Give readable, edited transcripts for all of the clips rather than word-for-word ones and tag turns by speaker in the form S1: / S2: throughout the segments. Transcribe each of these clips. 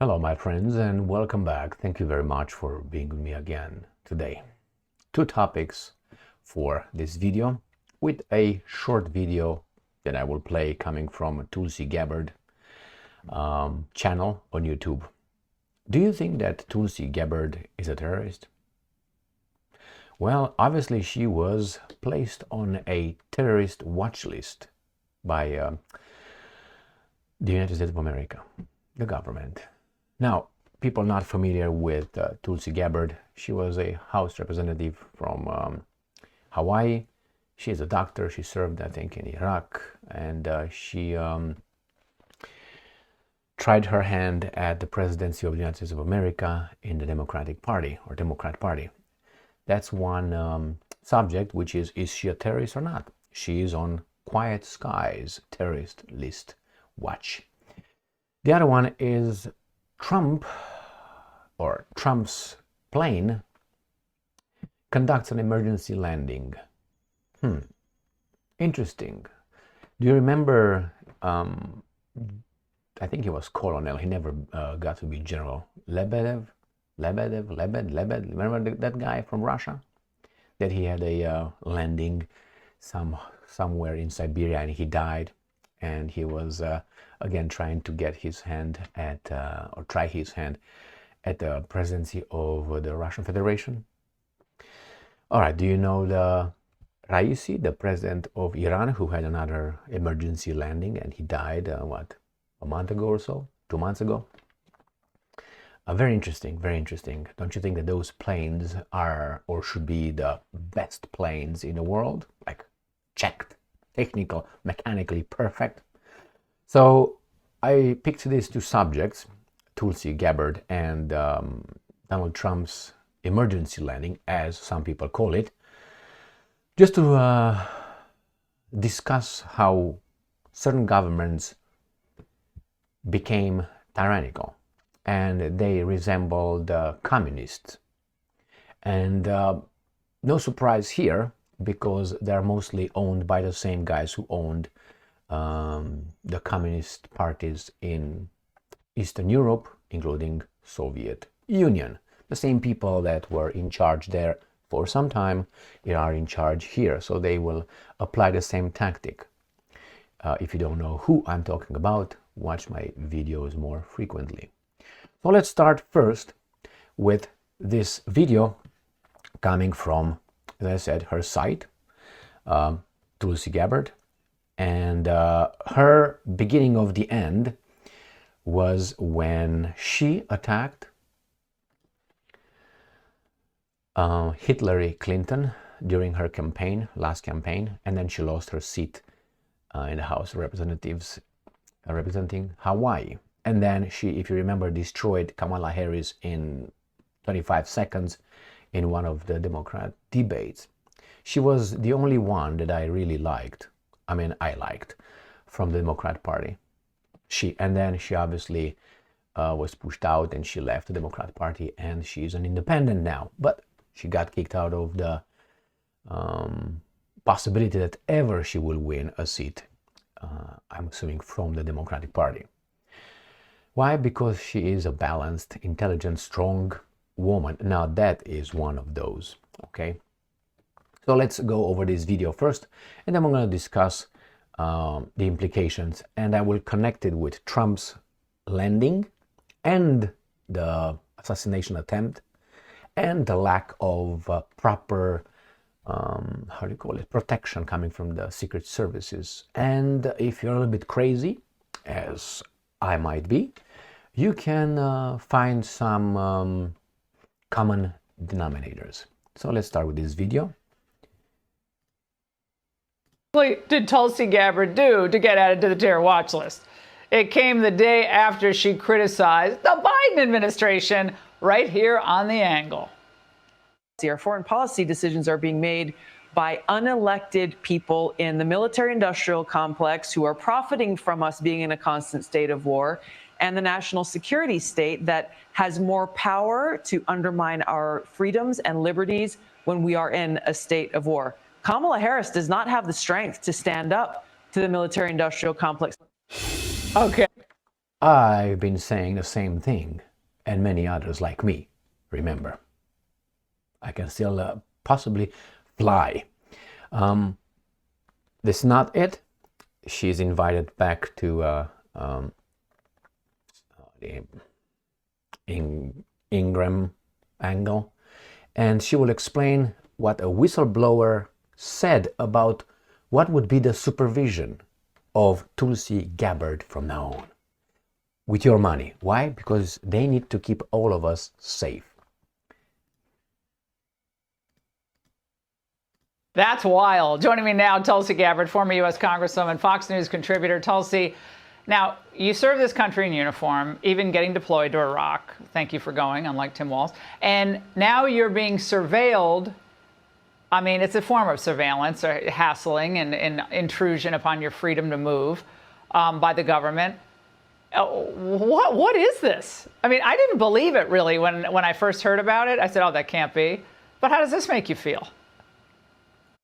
S1: Hello, my friends, and welcome back. Thank you very much for being with me again today. Two topics for this video, with a short video that I will play coming from Tulsi Gabbard channel on YouTube. Do you think that Tulsi Gabbard is a terrorist? Well, obviously she was placed on a terrorist watch list by the United States of America, the government. Now, people not familiar with Tulsi Gabbard, she was a House representative from Hawaii. She is a doctor. She served, I think, in Iraq, and she tried her hand at the presidency of the United States of America in the Democratic Party, or Democrat Party. That's one subject, which is she a terrorist or not? She is on Quiet Skies terrorist list watch. The other one is Trump's plane conducts an emergency landing. Interesting. Do you remember, I think he was colonel, he never got to be general, Lebedev, remember that guy from Russia? That he had a landing somewhere in Siberia and he died, and he was again trying to get his hand at, or try his hand at the presidency of the Russian Federation. All right, do you know the Raisi, the president of Iran, who had another emergency landing and he died, a month ago or so, 2 months ago? Very interesting, very interesting. Don't you think that those planes are, or should be, the best planes in the world? Like, checked, technical, mechanically perfect. So I picked these two subjects, Tulsi Gabbard and Donald Trump's emergency landing, as some people call it, just to discuss how certain governments became tyrannical and they resembled communists. And no surprise here, because they're mostly owned by the same guys who owned the communist parties in Eastern Europe, including Soviet Union. The same people that were in charge there for some time are in charge here, so they will apply the same tactic. If you don't know who I'm talking about, watch my videos more frequently. So let's start first with this video coming from, as I said, her site, Tulsi Gabbard, and her beginning of the end was when she attacked Hillary Clinton during her campaign, last campaign, and then she lost her seat in the House of Representatives representing Hawaii. And then she, if you remember, destroyed Kamala Harris in 25 seconds in one of the Democrat debates. She was the only one that I really liked. I liked from the Democrat Party. And then she obviously was pushed out and she left the Democrat Party and she's an independent now. But she got kicked out of the possibility that ever she will win a seat, I'm assuming, from the Democratic Party. Why? Because she is a balanced, intelligent, strong woman. Now that is one of those, okay? So let's go over this video first, and then we're going to discuss the implications, and I will connect it with Trump's landing and the assassination attempt and the lack of proper, how do you call it, protection coming from the secret services. And if you're a little bit crazy, as I might be, you can find some common denominators. So let's start with this video.
S2: What did Tulsi Gabbard do to get added to the terror watch list? It came the day after she criticized the Biden administration right here on The Angle.
S3: Our foreign policy decisions are being made by unelected people in the military-industrial complex who are profiting from us being in a constant state of war, and the national security state that has more power to undermine our freedoms and liberties when we are in a state of war. Kamala Harris does not have the strength to stand up to the military-industrial complex.
S2: Okay.
S1: I've been saying the same thing, and many others like me, remember. I can still possibly fly. That's not it. She's invited back to the Ingram angle, and she will explain what a whistleblower said about what would be the supervision of Tulsi Gabbard from now on. With your money. Why? Because they need to keep all of us safe.
S2: That's wild. Joining me now, Tulsi Gabbard, former U.S. Congresswoman, Fox News contributor. Tulsi, now, you serve this country in uniform, even getting deployed to Iraq. Thank you for going, unlike Tim Walz. And now you're being surveilled. I mean, it's a form of surveillance, or hassling and intrusion upon your freedom to move by the government. What is this? I mean, I didn't believe it really when I first heard about it. I said, oh, that can't be. But how does this make you feel?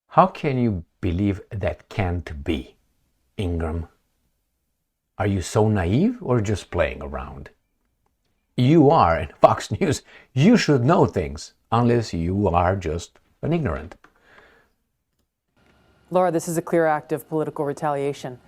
S1: How can you believe that can't be, Ingram? Are you so naive or just playing around? You are, in Fox News, you should know things, unless you are just an ignorant.
S3: Laura, this is a clear act of political retaliation.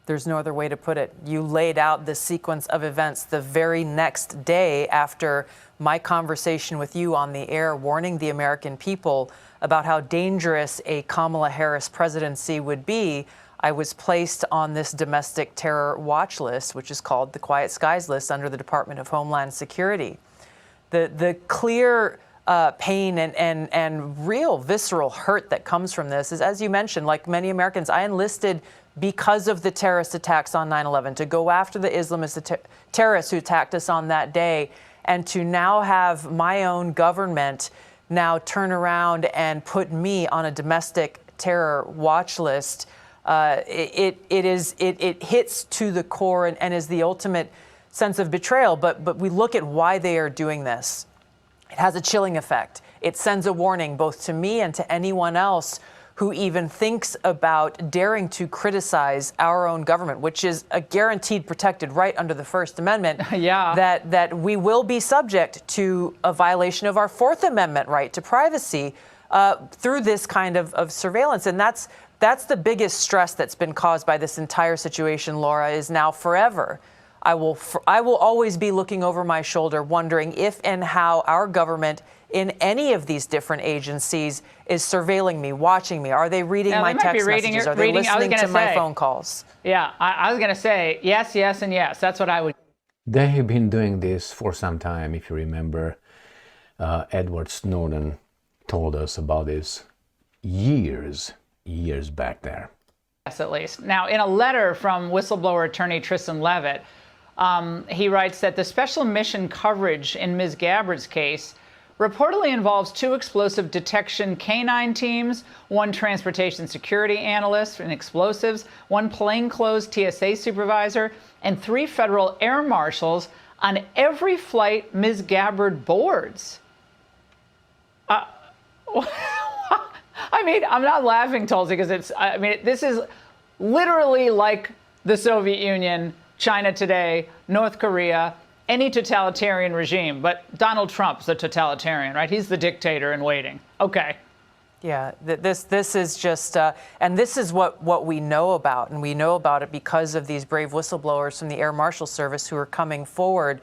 S3: There's no other way to put it. You laid out this sequence of events the very next day after my conversation with you on the air, warning the American people about how dangerous a Kamala Harris presidency would be. I was placed on this domestic terror watch list, which is called the Quiet Skies list under the Department of Homeland Security. The clear pain and real visceral hurt that comes from this is, as you mentioned, like many Americans, I enlisted because of the terrorist attacks on 9/11, to go after the Islamist terrorists who attacked us on that day, and to now have my own government now turn around and put me on a domestic terror watch list. It hits to the core and is the ultimate sense of betrayal. But we look at why they are doing this. It has a chilling effect. It sends a warning both to me and to anyone else who even thinks about daring to criticize our own government, which is a guaranteed protected right under the First Amendment.
S2: Yeah.
S3: That we will be subject to a violation of our Fourth Amendment right to privacy through this kind of surveillance. And that's the biggest stress that's been caused by this entire situation, Laura, is now forever. I will always be looking over my shoulder, wondering if and how our government in any of these different agencies is surveilling me, watching me. Are they reading my text messages? Are they listening to my phone calls?
S2: Yeah, I was going to say yes, yes, and yes. That's what I would.
S1: They have been doing this for some time. If you remember, Edward Snowden told us about this years back there.
S2: Yes, at least. Now, in a letter from whistleblower attorney Tristan Levitt, he writes that the special mission coverage in Ms. Gabbard's case reportedly involves 2 explosive detection canine teams, 1 transportation security analyst in explosives, 1 plainclothes TSA supervisor, and 3 federal air marshals on every flight Ms. Gabbard boards. I mean, I'm not laughing, Tulsi, because this is literally like the Soviet Union, China today, North Korea, any totalitarian regime. But Donald Trump's the totalitarian, right? He's the dictator in waiting. Okay.
S3: Yeah, this is just, and this is what we know about, and we know about it because of these brave whistleblowers from the Air Marshal Service who are coming forward.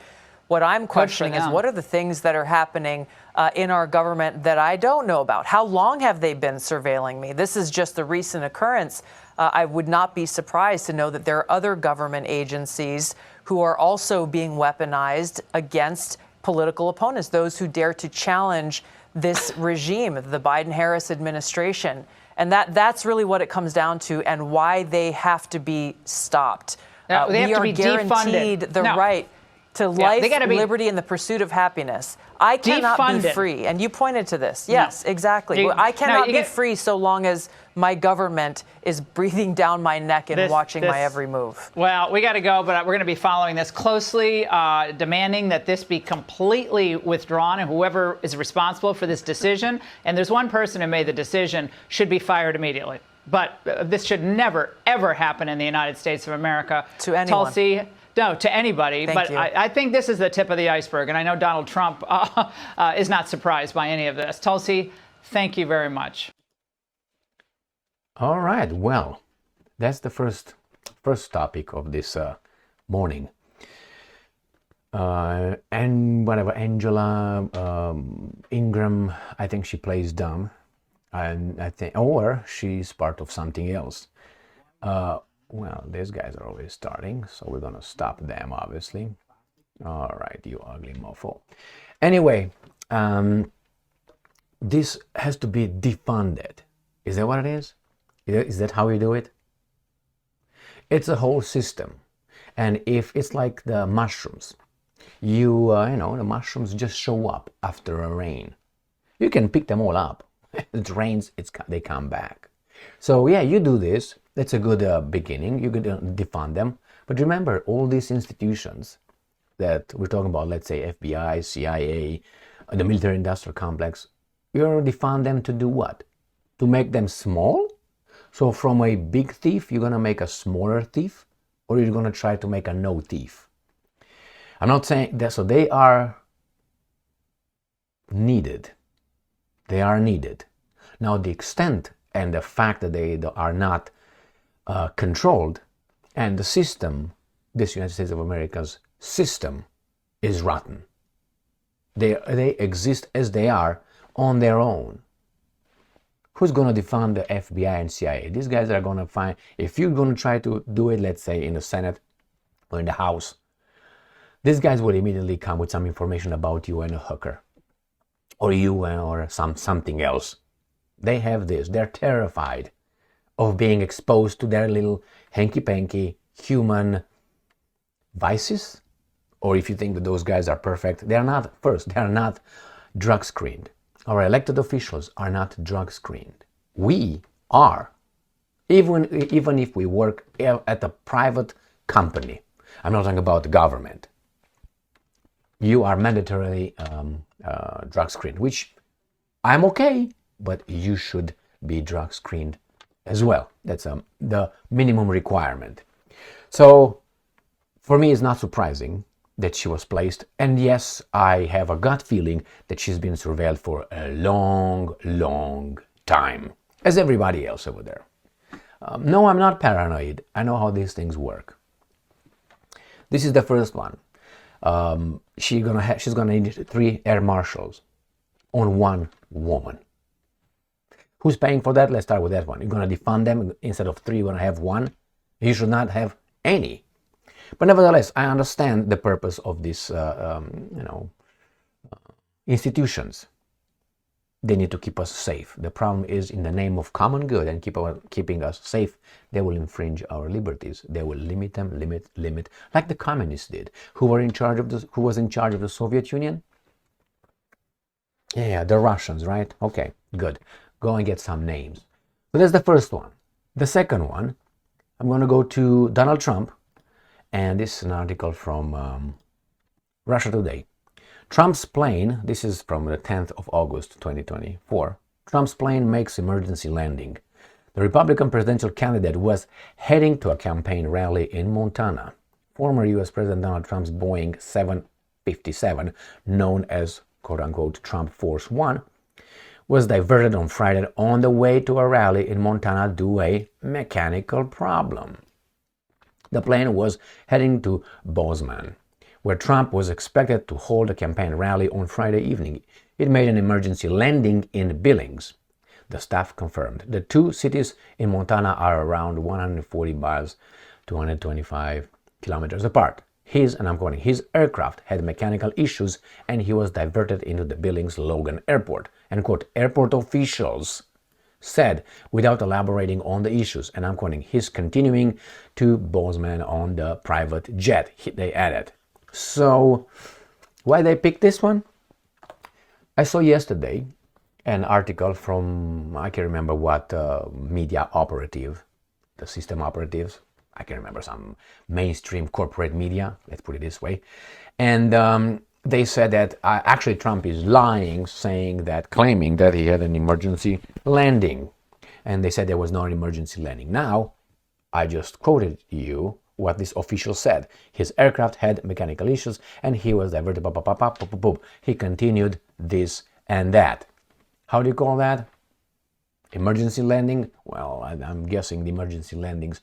S3: What I'm questioning is, what are the things that are happening in our government that I don't know about? How long have they been surveilling me? This is just a recent occurrence. I would not be surprised to know that there are other government agencies who are also being weaponized against political opponents, those who dare to challenge this regime, the Biden-Harris administration. And that's really what it comes down to, and why they have to be stopped.
S2: They have to be
S3: guaranteed
S2: defunded.
S3: the right to life,
S2: be
S3: liberty, and the pursuit of happiness. I cannot be free, and you pointed to this. Yes, exactly. I cannot be free so long as my government is breathing down my neck and watching my every move.
S2: Well, we got to go, but we're going to be following this closely, demanding that this be completely withdrawn, and whoever is responsible for this decision, and there's one person who made the decision, should be fired immediately. But this should never, ever happen in the United States of America.
S3: To anyone.
S2: Tulsi, No, to anybody.
S3: Thank
S2: but
S3: you.
S2: I think this is the tip of the iceberg. And I know Donald Trump is not surprised by any of this. Tulsi, thank you very much.
S1: All right. Well, that's the first topic of this morning. And whatever, Angela Ingram, I think she plays dumb, and I think, or she's part of something else. Well, these guys are always starting, so we're gonna stop them, obviously. All right, you ugly mofo. Anyway, this has to be defunded. Is that what it is? Is that how we do it? It's a whole system, and if it's like the mushrooms, you know, the mushrooms just show up after a rain. You can pick them all up. It rains, they come back. So yeah, you do this. That's a good beginning. You could defund them. But remember, all these institutions that we're talking about, let's say FBI, CIA, the military-industrial complex, you're defund them to do what? To make them small? So from a big thief, you're going to make a smaller thief? Or you're going to try to make a no thief? I'm not saying that, so they are needed. They are needed. Now, the extent and the fact that they are not controlled, and the system, this United States of America's system, is rotten. They exist as they are on their own. Who's going to defund the FBI and CIA? These guys are going to find, if you're going to try to do it, let's say in the Senate or in the House, these guys will immediately come with some information about you and a hooker, or you or something else. They have this. They're terrified of being exposed to their little hanky-panky human vices. Or if you think that those guys are perfect, they're not. First, they're not drug screened. Our elected officials are not drug screened. We are. Even if we work at a private company. I'm not talking about the government. You are mandatorily drug screened, which I'm okay, but you should be drug screened as well. That's the minimum requirement. So for me, it's not surprising that she was placed. And yes, I have a gut feeling that she's been surveilled for a long, long time, as everybody else over there. No, I'm not paranoid. I know how these things work. This is the first one. She's gonna need 3 air marshals on 1 woman. Who's paying for that? Let's start with that one. You're gonna defund them. Instead of 3, you're gonna have 1. You should not have any. But nevertheless, I understand the purpose of these, institutions. They need to keep us safe. The problem is, in the name of common good and keeping us safe, they will infringe our liberties. They will limit them, limit, like the communists did. Who was in charge of the Soviet Union? Yeah, the Russians, right? Okay, good. Go and get some names. So that's the first one. The second one, I'm going to go to Donald Trump, and this is an article from Russia Today. Trump's plane, this is from the 10th of August 2024, Trump's plane makes emergency landing. The Republican presidential candidate was heading to a campaign rally in Montana. Former US President Donald Trump's Boeing 757, known as quote-unquote Trump Force One, was diverted on Friday on the way to a rally in Montana due to a mechanical problem. The plane was heading to Bozeman, where Trump was expected to hold a campaign rally on Friday evening. It made an emergency landing in Billings, the staff confirmed. The 2 cities in Montana are around 140 miles to 125 kilometers apart. And I'm quoting, his aircraft had mechanical issues and he was diverted into the Billings Logan Airport. And quote, airport officials said without elaborating on the issues. And I'm quoting, he's continuing to Bozeman on the private jet, they added. So, why they picked this one? I saw yesterday an article from, I can't remember what media operative, the system operatives, I can remember some mainstream corporate media, let's put it this way. And they said that actually Trump is lying, claiming that he had an emergency landing. And they said there was no emergency landing. Now, I just quoted you what this official said. His aircraft had mechanical issues and he was diverted. He continued this and that. How do you call that? Emergency landing? Well, I'm guessing the emergency landings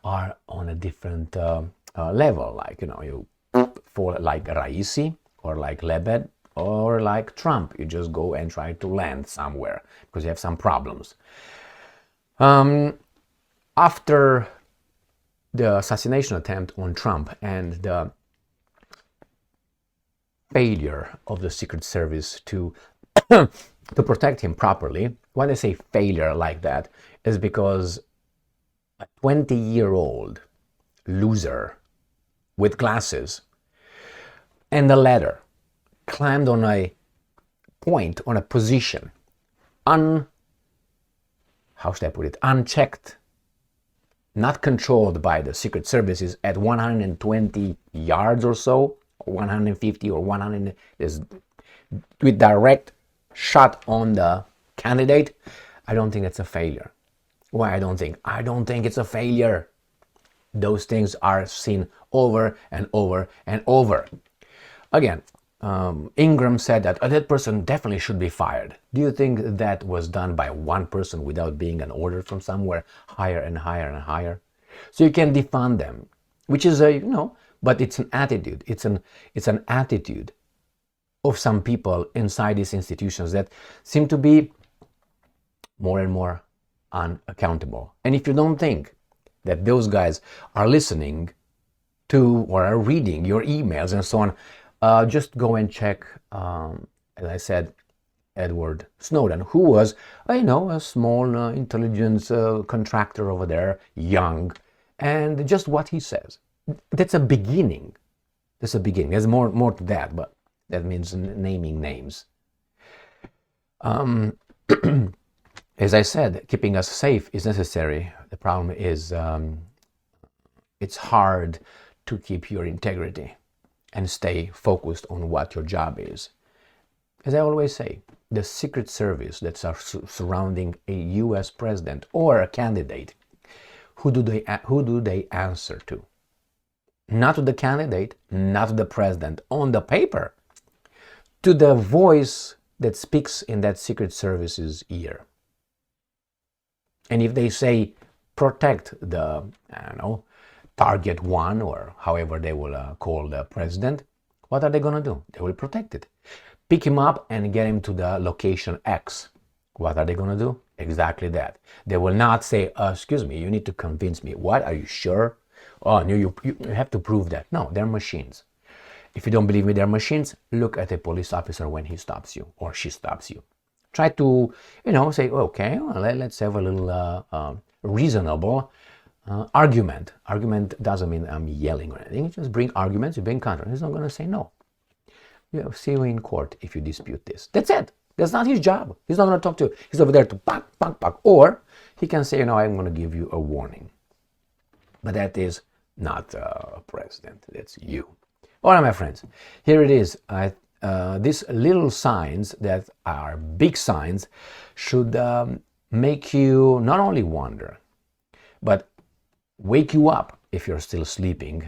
S1: are on a different level. Like, you fall like Raisi or like Lebed or like Trump. You just go and try to land somewhere because you have some problems. After the assassination attempt on Trump and the failure of the Secret Service to protect him properly, when I say failure like that, is because a 20-year-old loser with glasses and a ladder climbed on a point, on a position, unchecked, not controlled by the Secret Services at 120 yards or so, or 150 or 100, with direct shot on the candidate. I don't think it's a failure. Why I don't think? I don't think it's a failure. Those things are seen over and over and over. Again, Ingram said that that person definitely should be fired. Do you think that was done by one person without being an order from somewhere higher and higher and higher? So you can defund them, which is but it's an attitude. It's an attitude of some people inside these institutions that seem to be more and more unaccountable. And if you don't think that those guys are listening to or are reading your emails and so on, just go and check, as I said, Edward Snowden, who was, a small intelligence contractor over there, young, and just what he says. That's a beginning. There's more to that, but that means naming names. As I said, keeping us safe is necessary. The problem is it's hard to keep your integrity and stay focused on what your job is. As I always say, the Secret Service that's surrounding a US president or a candidate, who do they answer to? Not to the candidate, not to the president on the paper, to the voice that speaks in that Secret Service's ear. And if they say protect the, target one, or however they will call the president, what are they going to do? They will protect it. Pick him up and get him to the location X. What are they going to do? Exactly that. They will not say, excuse me, you need to convince me. What? Are you sure? Oh, no, you have to prove that. No, they're machines. If you don't believe me, they're machines, look at a police officer when he stops you or she stops you. Try to, say, okay, well, let's have a little reasonable argument. Argument doesn't mean I'm yelling or anything. Just bring arguments, you bring counter. He's not going to say no. See you in court if you dispute this. That's it. That's not his job. He's not going to talk to you. He's over there to pack. Or he can say, I'm going to give you a warning. But that is not a president. That's you. All right, my friends. Here it is. These little signs that are big signs should make you not only wonder, but wake you up if you're still sleeping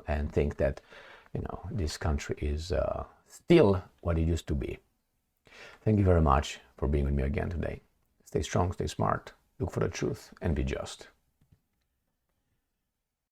S1: and think that, this country is still what it used to be. Thank you very much for being with me again today. Stay strong, stay smart, look for the truth, and be just.